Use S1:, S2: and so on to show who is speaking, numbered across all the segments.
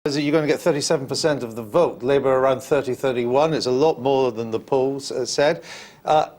S1: You're going to get 37% of the vote. Labour around 30-31. It's a lot more than the polls said.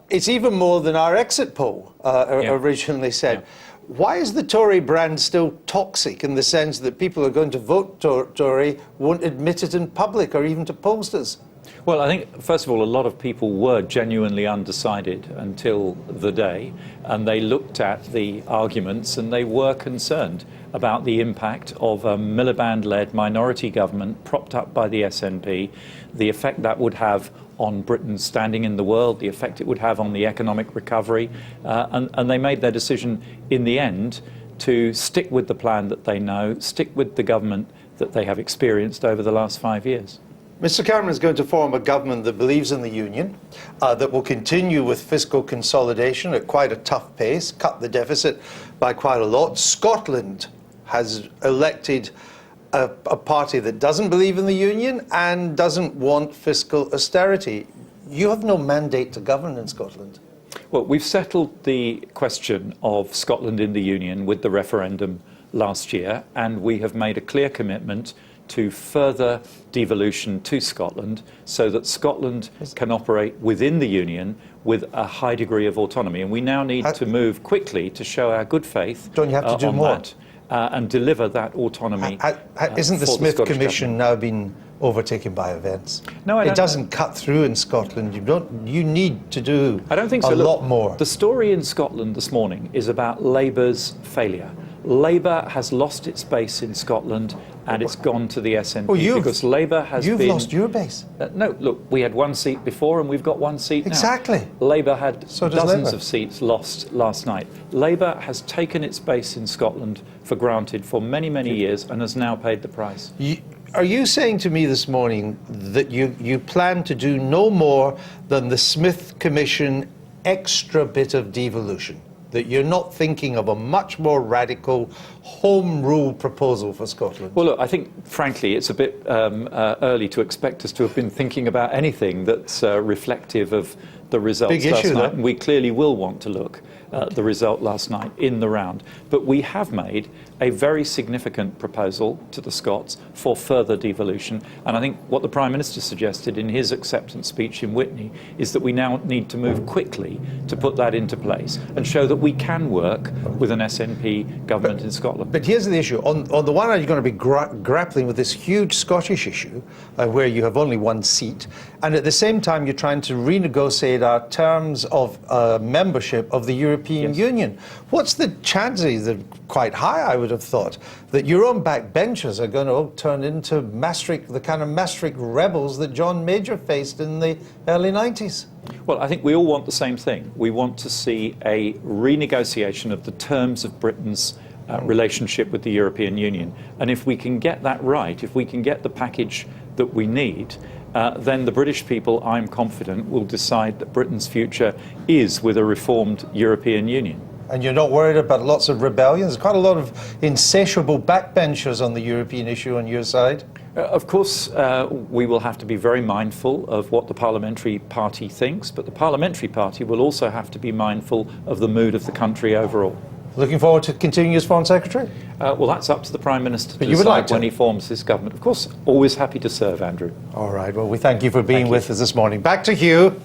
S1: It's even more than our exit poll originally said. Yeah. Why is the Tory brand still toxic in the sense that people who are going to vote Tory won't admit it in public or even to pollsters?
S2: Well, I think, first of all, a lot of people were genuinely undecided until the day, and they looked at the arguments and they were concerned about the impact of a Miliband-led minority government propped up by the SNP, the effect that would have on Britain's standing in the world, the effect it would have on the economic recovery, and they made their decision in the end to stick with the plan that they know, stick with the government that they have experienced over the last 5 years.
S1: Mr Cameron is going to form a government that believes in the union, that will continue with fiscal consolidation at quite a tough pace, cut the deficit by quite a lot. Scotland has elected a party that doesn't believe in the union and doesn't want fiscal austerity. You have no mandate to govern in Scotland.
S2: Well, we've settled the question of Scotland in the union with the referendum last year, and we have made a clear commitment to further devolution to Scotland so that Scotland can operate within the Union with a high degree of autonomy. And we now need to move quickly to show our good faith
S1: Don't you have to do more?
S2: That, and deliver that autonomy.
S1: Isn't the Smith Commission now been overtaken by events?
S2: No,
S1: it doesn't cut through in Scotland. You need to do
S2: I don't think so.
S1: a lot more.
S2: The story in Scotland this morning is about Labour's failure. Labour has lost its base in Scotland and it's gone to the SNP because Labour has
S1: You've lost your base.
S2: No, look, we had one seat before and we've got one seat now.
S1: Exactly.
S2: Labour had dozens of seats lost last night. Labour has taken its base in Scotland for granted for many, many years and has now paid the price.
S1: Are you saying to me this morning that you plan to do no more than the Smith Commission extra bit of devolution? That you're not thinking of a much more radical home rule proposal for Scotland?
S2: Well, look, I think, frankly, it's a bit early to expect us to have been thinking about anything that's reflective of the results last night. And we clearly will want to look at the result last night in the round. But we have made a very significant proposal to the Scots for further devolution. And I think what the Prime Minister suggested in his acceptance speech in Witney is that we now need to move quickly to put that into place and show that we can work with an SNP government in Scotland.
S1: But here's the issue. On the one hand, you're going to be grappling with this huge Scottish issue where you have only one seat. And at the same time, you're trying to renegotiate our terms of membership of the European Union. What's the chances? They're quite high, I would have thought, that your own backbenchers are going to turn into the kind of Maastricht rebels that John Major faced in the early 90s.
S2: Well, I think we all want the same thing. We want to see a renegotiation of the terms of Britain's relationship with the European Union. And if we can get that right, if we can get the package that we need, then the British people, I'm confident, will decide that Britain's future is with a reformed European Union.
S1: And you're not worried about lots of rebellions? There's quite a lot of insatiable backbenchers on the European issue on your side.
S2: Of course, we will have to be very mindful of what the parliamentary party thinks, but the parliamentary party will also have to be mindful of the mood of the country overall.
S1: Looking forward to continuing as Foreign Secretary?
S2: Well, that's up to the Prime Minister to decide when he forms his government. Of course, always happy to serve, Andrew.
S1: All right. Well, we thank you for being with us this morning. Back to Hugh.